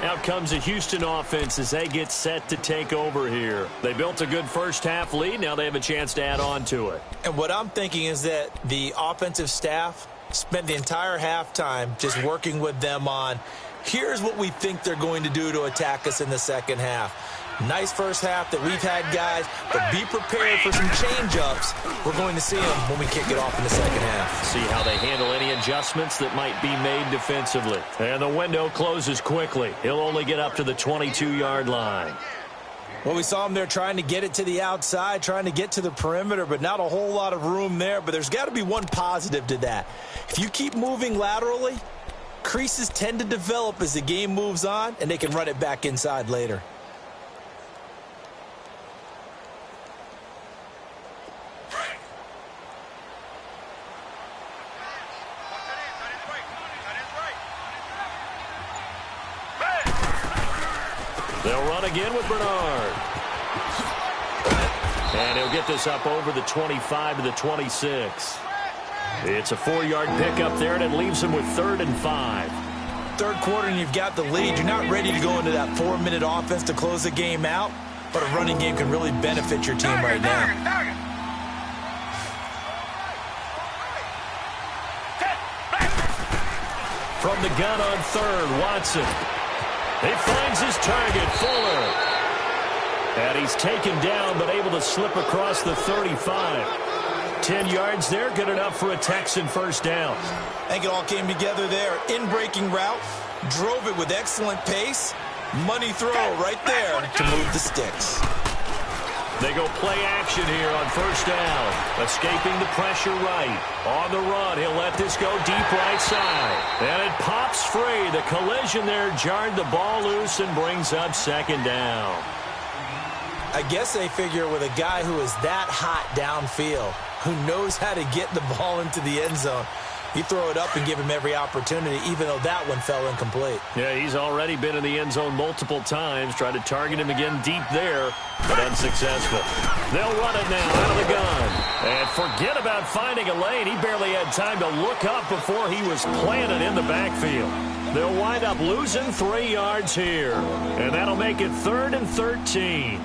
Out comes the Houston offense as they get set to take over here. They built a good first half lead. Now they have a chance to add on to it. And what I'm thinking is that the offensive staff spent the entire halftime just working with them on, here's what we think they're going to do to attack us in the second half. Nice first half that we've had, guys, but be prepared for some change-ups. We're going to see them when we kick it off in the second half. See how they handle any adjustments that might be made defensively. And the window closes quickly. He'll only get up to the 22-yard line. Well, we saw him there trying to get it to the outside, trying to get to the perimeter, but not a whole lot of room there. But there's got to be one positive to that. If you keep moving laterally, creases tend to develop as the game moves on, and they can run it back inside later. They'll run again with Bernard. And he'll get this up over the 25 to the 26. It's a 4-yard pickup there, and it leaves him with 3rd and 5. Third quarter, and you've got the lead. You're not ready to go into that 4-minute offense to close the game out, but a running game can really benefit your team right now. From the gun on 3rd, Watson. He finds his target, Fuller. And he's taken down, but able to slip across the 35. 10 yards there, good enough for a Texan first down. I think it all came together there. In-breaking route, drove it with excellent pace. Money throw right there to move the sticks. They go play action here on first down. Escaping the pressure right. On the run, he'll let this go deep right side. And it pops free. The collision there jarred the ball loose and brings up 2nd down. I guess they figure with a guy who is that hot downfield, who knows how to get the ball into the end zone, you throw it up and give him every opportunity, even though that one fell incomplete. Yeah, he's already been in the end zone multiple times. Tried to target him again deep there, but unsuccessful. They'll run it now out of the gun. And forget about finding a lane. He barely had time to look up before he was planted in the backfield. They'll wind up losing 3 yards here. And that'll make it 3rd and 13.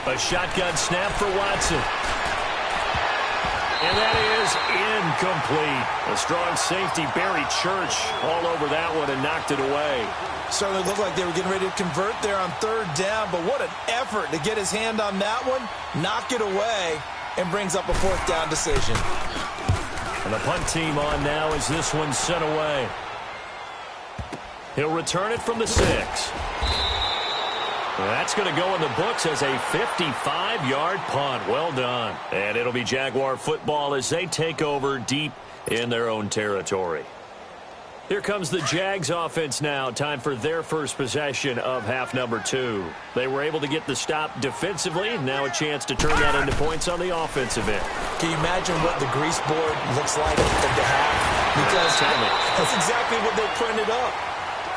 A shotgun snap for Watson. And that is incomplete. A strong safety, Barry Church, all over that one and knocked it away. Certainly looked like they were getting ready to convert there on 3rd down, but what an effort to get his hand on that one, knock it away, and brings up a 4th down decision. And the punt team on now as this one's sent away. He'll return it from the 6. That's going to go in the books as a 55-yard punt. Well done. And it'll be Jaguar football as they take over deep in their own territory. Here comes the Jags offense now. Time for their first possession of half number 2. They were able to get the stop defensively. Now a chance to turn that into points on the offensive end. Can you imagine what the grease board looks like at the half? Because that's exactly what they printed up.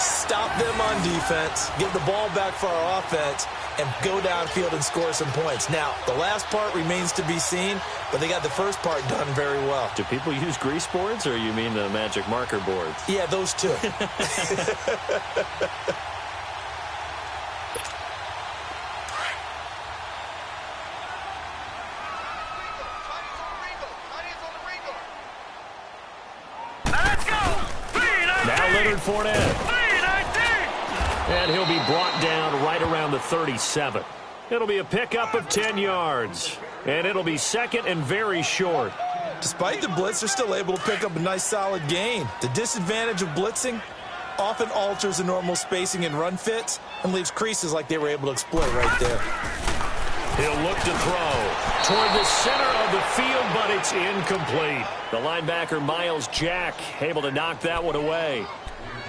Stop them on defense, give the ball back for our offense, and go downfield and score some points. Now, the last part remains to be seen, but they got the first part done very well. Do people use grease boards, or you mean the magic marker boards? Yeah, those two. Now Leonard Fournette. And he'll be brought down right around the 37. It'll be a pickup of 10 yards. And it'll be second and very short. Despite the blitz, they're still able to pick up a nice solid gain. The disadvantage of blitzing often alters the normal spacing and run fits and leaves creases like they were able to exploit right there. He'll look to throw toward the center of the field, but it's incomplete. The linebacker, Miles Jack, able to knock that one away.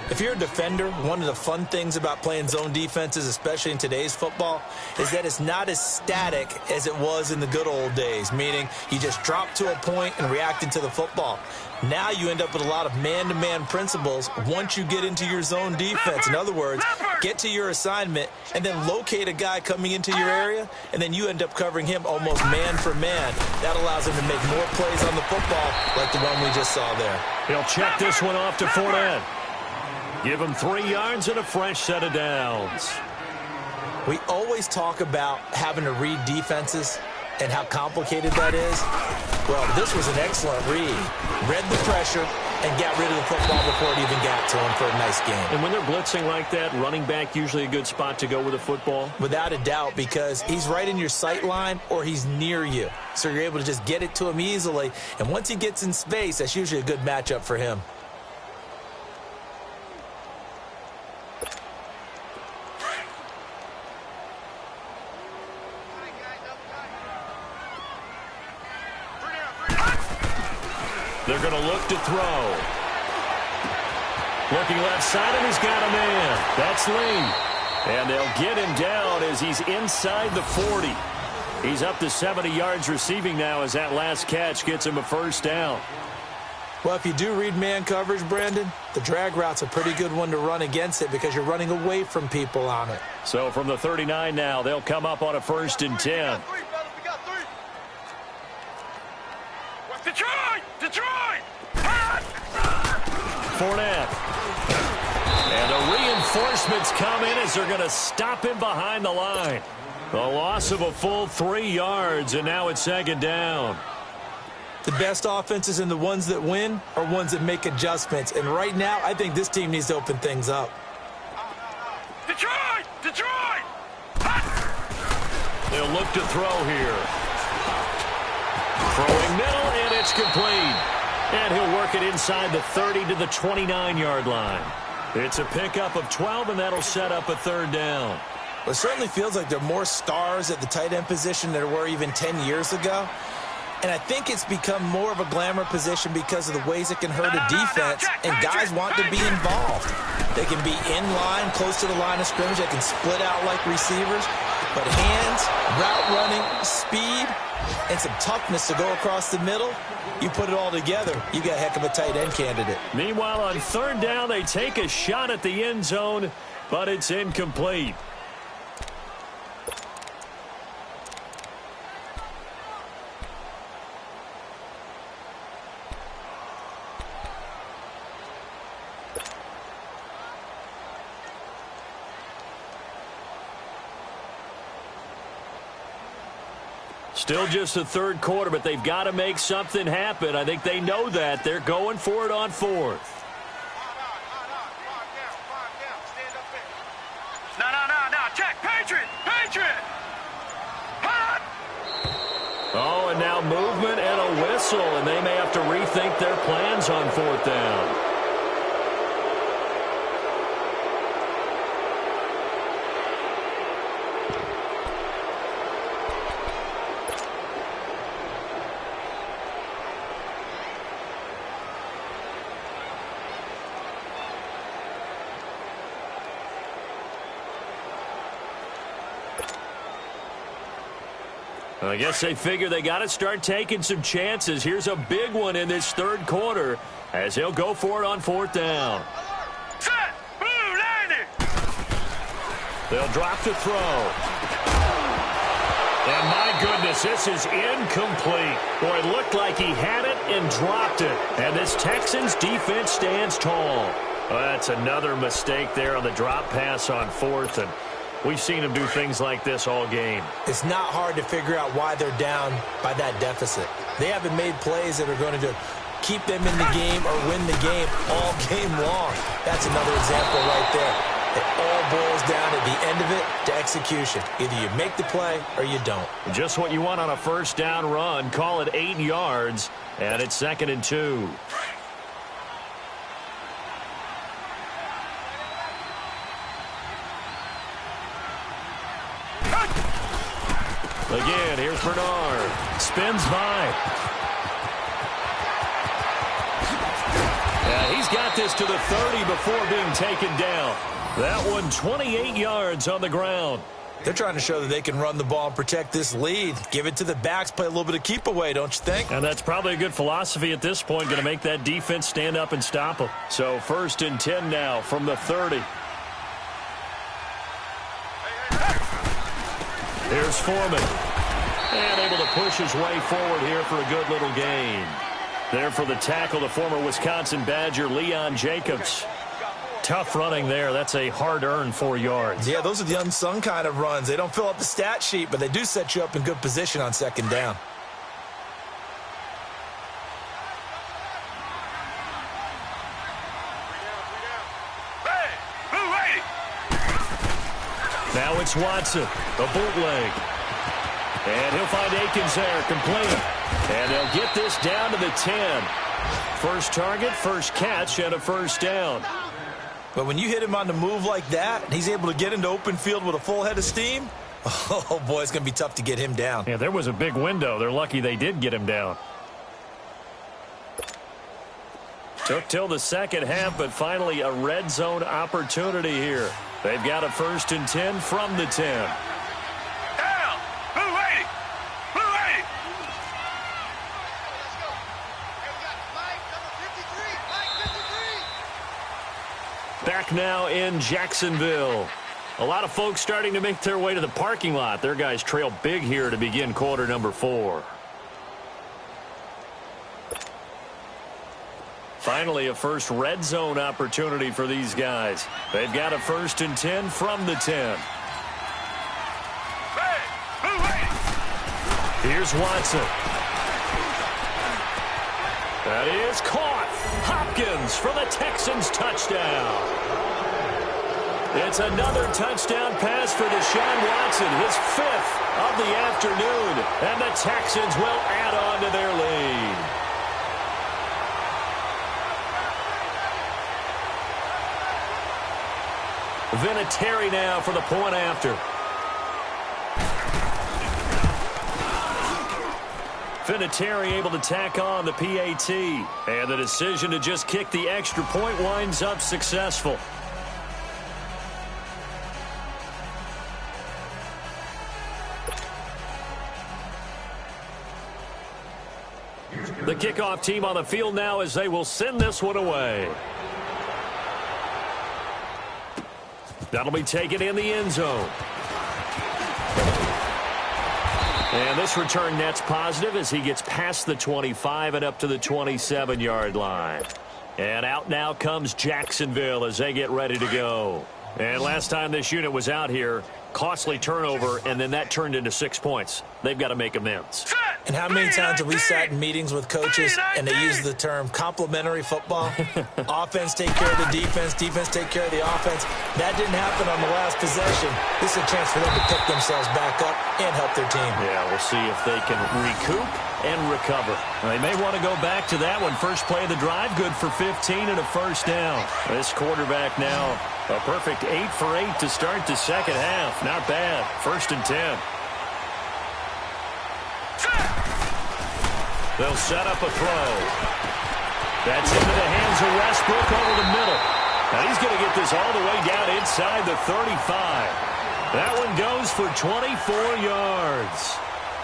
If you're a defender, one of the fun things about playing zone defenses, especially in today's football, is that it's not as static as it was in the good old days, meaning you just drop to a point and reacted to the football. Now you end up with a lot of man-to-man principles once you get into your zone defense. In other words, get to your assignment and then locate a guy coming into your area, and then you end up covering him almost man for man. That allows him to make more plays on the football like the one we just saw there. He'll check this one off to Fournette. Give him 3 yards and a fresh set of downs. We always talk about having to read defenses and how complicated that is. Well, this was an excellent read. Read the pressure and got rid of the football before it even got to him for a nice game. And when they're blitzing like that, running back usually a good spot to go with the football? Without a doubt, because he's right in your sight line or he's near you. So you're able to just get it to him easily. And once he gets in space, that's usually a good matchup for him. They're going to look to throw. Looking left side, and he's got a man. That's Lee. And they'll get him down as he's inside the 40. He's up to 70 yards receiving now as that last catch gets him a first down. Well, if you do read man coverage, Brandon, the drag route's a pretty good one to run against it because you're running away from people on it. So from the 39 now, they'll come up on a 1st and 10. Fournette. And the reinforcements come in as they're going to stop him behind the line. A loss of a full 3 yards, and now it's 2nd down. The best offenses and the ones that win are ones that make adjustments. And right now, I think this team needs to open things up. Detroit! Detroit! They'll look to throw here. Throwing middle, and it's complete. And he'll work it inside the 30 to the 29-yard line. It's a pickup of 12, and that'll set up a 3rd down. Well, it certainly feels like there are more stars at the tight end position than there were even 10 years ago. And I think it's become more of a glamour position because of the ways it can hurt a defense, and guys want to be involved. They can be in line, close to the line of scrimmage. They can split out like receivers. But hands, route running, speed, and some toughness to go across the middle, you put it all together, you got a heck of a tight end candidate. Meanwhile, on 3rd down, they take a shot at the end zone, but it's incomplete. Still just the 3rd quarter, but they've got to make something happen. I think they know that. They're going for it on 4th. No. Check. Patriot. Hot. Oh, and now movement and a whistle, and they may have to rethink their plans on 4th down. I guess they figure they got to start taking some chances. Here's a big one in this third quarter as he'll go for it on fourth down. Set! Blue 90! They'll drop to throw. And my goodness, this is incomplete. Boy, it looked like he had it and dropped it. And this Texans defense stands tall. Well, that's another mistake there on the drop pass on fourth, and we've seen him do things like this all game. It's not hard to figure out why they're down by that deficit. They haven't made plays that are going to keep them in the game or win the game all game long. That's another example right there. It all boils down at the end of it to execution. Either you make the play or you don't. Just what you want on a first down run. Call it 8 yards, and it's 2nd and 2. Again, here's Bernard. Spins by. Yeah, he's got this to the 30 before being taken down. That one 28 yards on the ground. They're trying to show that they can run the ball and protect this lead. Give it to the backs, play a little bit of keep away, don't you think? And that's probably a good philosophy at this point, going to make that defense stand up and stop them. So 1st and 10 now from the 30. Here's Foreman. And able to push his way forward here for a good little gain. There for the tackle, the former Wisconsin Badger, Leon Jacobs. Tough running there. That's a hard-earned 4 yards. Yeah, those are the unsung kind of runs. They don't fill up the stat sheet, but they do set you up in good position on 2nd down. Now it's Watson, a bootleg. And he'll find Akins there, complete. And they'll get this down to the 10. First target, first catch, and a first down. But when you hit him on the move like that, he's able to get into open field with a full head of steam, oh, boy, it's going to be tough to get him down. Yeah, there was a big window. They're lucky they did get him down. Took till the second half, but finally a red zone opportunity here. They've got a 1st and 10 from the 10. Down! Blue 80! Blue 80! Back now in Jacksonville. A lot of folks starting to make their way to the parking lot. Their guys trail big here to begin quarter number 4. Finally, a first red zone opportunity for these guys. They've got a 1st and 10 from the 10. Here's Watson. That is caught. Hopkins for the Texans touchdown. It's another touchdown pass for Deshaun Watson, his 5th of the afternoon. And the Texans will add on to their lead. Vinatieri now for the point after. Vinatieri able to tack on the PAT. And the decision to just kick the extra point winds up successful. The kickoff team on the field now as they will send this one away. That'll be taken in the end zone. And this return net's positive as he gets past the 25 and up to the 27-yard line. And out now comes Jacksonville as they get ready to go. And last time this unit was out here, costly turnover, and then that turned into 6 points. They've got to make amends. And how many times have we sat in meetings with coaches and they use the term complementary football? Offense take care of the defense, defense take care of the offense. That didn't happen on the last possession. This is a chance for them to pick themselves back up and help their team. Yeah, we'll see if they can recoup and recover. They may want to go back to that one. First play of the drive, good for 15 and a first down. This quarterback now, a perfect 8 for 8 to start the second half. Not bad. 1st and 10. They'll set up a throw. That's into the hands of Westbrook over the middle. Now he's going to get this all the way down inside the 35. That one goes for 24 yards.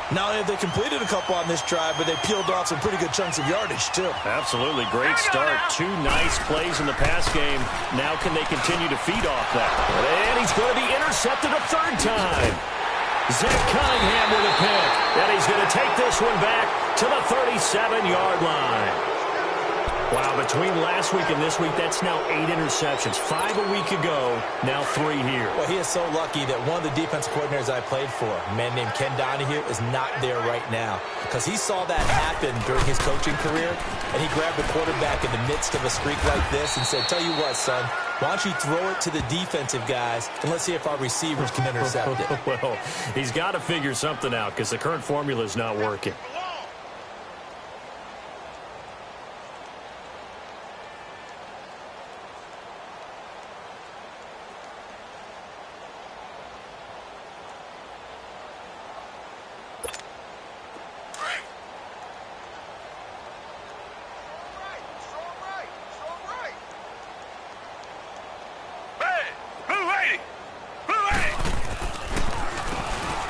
Not only have they completed a couple on this drive, but they peeled off some pretty good chunks of yardage, too. Absolutely. Great start. 2 nice plays in the pass game. Now can they continue to feed off that? And he's going to be intercepted a third time. Zach Cunningham with a pick. And he's going to take this one back to the 37-yard line. Wow, between last week and this week, that's now 8 interceptions. 5 a week ago, now 3 here. Well, he is so lucky that one of the defensive coordinators I played for, a man named Ken Donahue, is not there right now. Because he saw that happen during his coaching career, and he grabbed the quarterback in the midst of a streak like this and said, tell you what, son, why don't you throw it to the defensive guys, and let's see if our receivers can intercept it. Well, he's got to figure something out because the current formula is not working.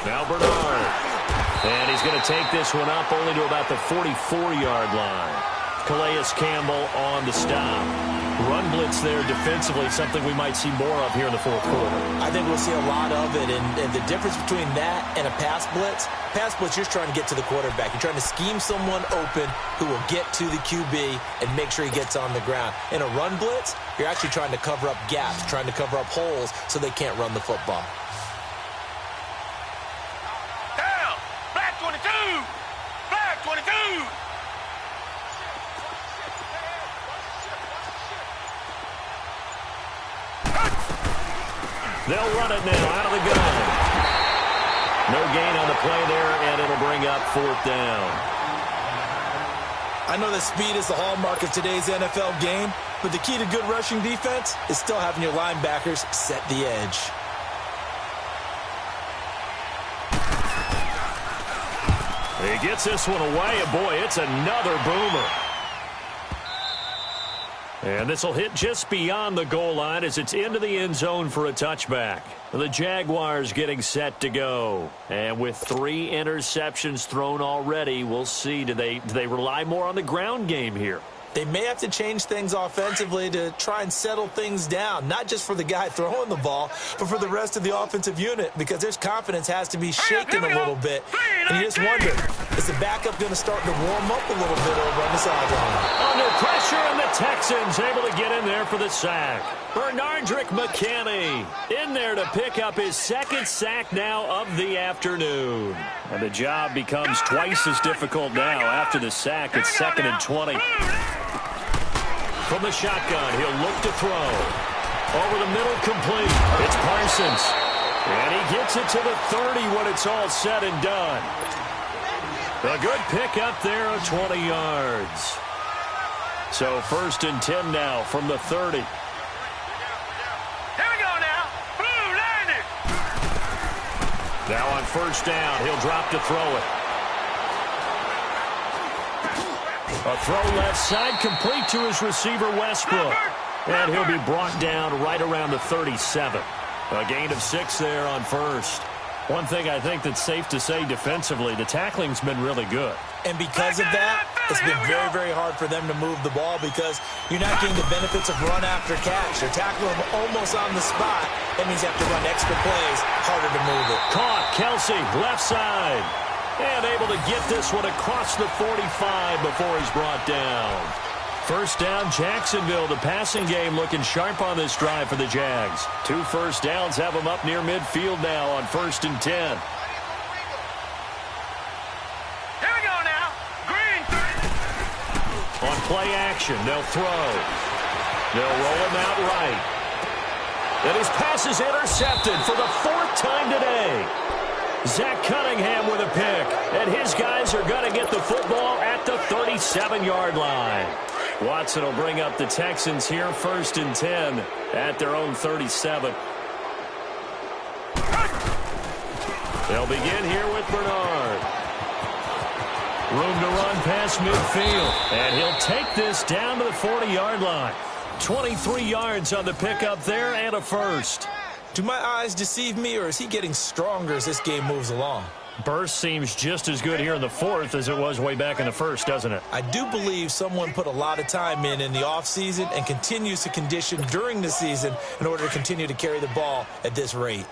Now Bernard. And he's going to take this one up only to about the 44-yard line. Calais Campbell on the stop. Run blitz there defensively, something we might see more of here in the fourth quarter. I think we'll see a lot of it, and the difference between that and a pass blitz, you're trying to get to the quarterback. You're trying to scheme someone open who will get to the QB and make sure he gets on the ground. In a run blitz, you're actually trying to cover up gaps, trying to cover up holes so they can't run the football. Down! Flag 22! Flag 22! They'll run it now out of the gun. No gain on the play there, and it'll bring up fourth down. I know that speed is the hallmark of today's NFL game, but the key to good rushing defense is still having your linebackers set the edge. He gets this one away, and boy, it's another boomer. And this will hit just beyond the goal line as it's into the end zone for a touchback. The Jaguars getting set to go. And with 3 interceptions thrown already, we'll see, do they rely more on the ground game here? They may have to change things offensively to try and settle things down, not just for the guy throwing the ball, but for the rest of the offensive unit, because their confidence has to be shaken a little bit. And you just wonder, is the backup going to start to warm up a little bit over on the sideline? Under pressure, and the Texans able to get in there for the sack. Bernardrick McKinney in there to pick up his 2nd sack now of the afternoon. And the job becomes twice as difficult now after the sack. It's 2nd and 20. From the shotgun, he'll look to throw. Over the middle, complete. It's Parsons. And he gets it to the 30 when it's all said and done. A good pick up there of 20 yards. So 1st and 10 now from the 30. Here we go now. Blue landed. Now on 1st down, he'll drop to throw it. A throw left side, complete to his receiver, Westbrook. And he'll be brought down right around the 37. A gain of 6 there on 1st. One thing I think that's safe to say defensively, the tackling's been really good. And because of that, it's been very, very hard for them to move the ball because you're not getting the benefits of run after catch. They're tackling them almost on the spot. That means you have to run extra plays, harder to move it. Caught, Kelsey, left side. And able to get this one across the 45 before he's brought down. 1st down, Jacksonville. The passing game looking sharp on this drive for the Jags. 2 first downs have them up near midfield now on 1st and 10. Here we go now. Green. On play action, they'll throw. They'll roll him out right. And his pass is intercepted for the 4th time today. Zach Cunningham with a pick. And his guys are going to get the football at the 37-yard line. Watson will bring up the Texans here, 1st and 10 at their own 37. They'll begin here with Bernard. Room to run past midfield. And he'll take this down to the 40-yard line. 23 yards on the pickup there and a 1st. Do my eyes deceive me, or is he getting stronger as this game moves along? Burst seems just as good here in the fourth as it was way back in the first, doesn't it? I do believe someone put a lot of time in the offseason and continues to condition during the season in order to continue to carry the ball at this rate.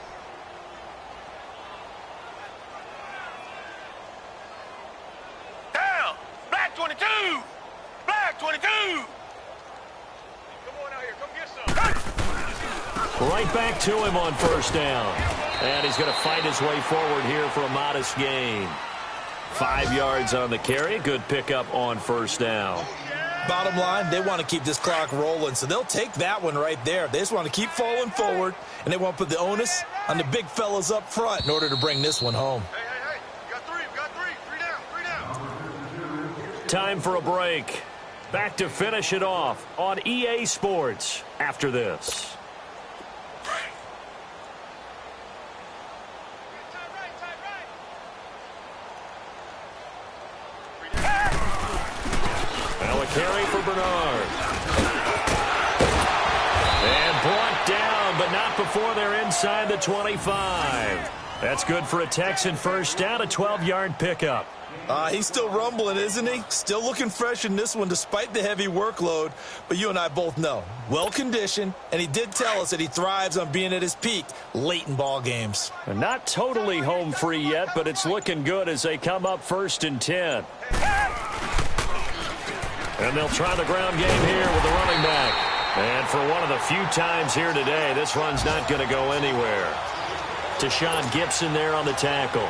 Down! Black 22! Black 22! Come on out here, come get some. Right back to him on first down. And he's going to fight his way forward here for a modest gain. 5 yards on the carry. Good pickup on first down. Bottom line, they want to keep this clock rolling, so they'll take that one right there. They just want to keep falling forward, and they want to put the onus on the big fellas up front in order to bring this one home. Hey, we got three. Three down. Time for a break. Back to finish it off on EA Sports after this. Now a carry for Bernard. And brought down, but not before they're inside the 25. That's good for a Texan first down, a 12-yard pickup. He's still rumbling, isn't he? Still looking fresh in this one despite the heavy workload. But you and I both know, well-conditioned, and he did tell us that he thrives on being at his peak late in ball games. And not totally home free yet, but it's looking good as they come up 1st and 10. And they'll try the ground game here with the running back. And for one of the few times here today, this run's not going to go anywhere. Tashawn Gibson there on the tackle.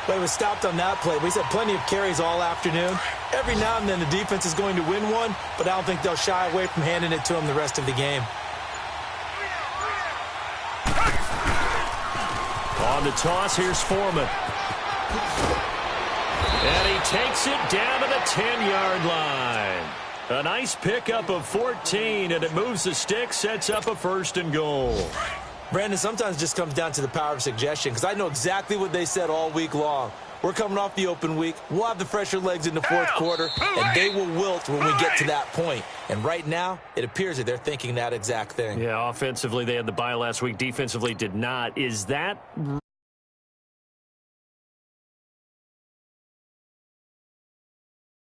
But he was stopped on that play. He's had plenty of carries all afternoon. Every now and then the defense is going to win one, but I don't think they'll shy away from handing it to him the rest of the game. On the toss, here's Foreman. And he takes it down to the 10-yard line. A nice pickup of 14, and it moves the stick, sets up a 1st and goal. Brandon, sometimes it just comes down to the power of suggestion, because I know exactly what they said all week long. We're coming off the open week. We'll have the fresher legs in the fourth quarter, and they will wilt when we get to that point. And right now, it appears that they're thinking that exact thing. Yeah, offensively, they had the bye last week. Defensively, did not. Is that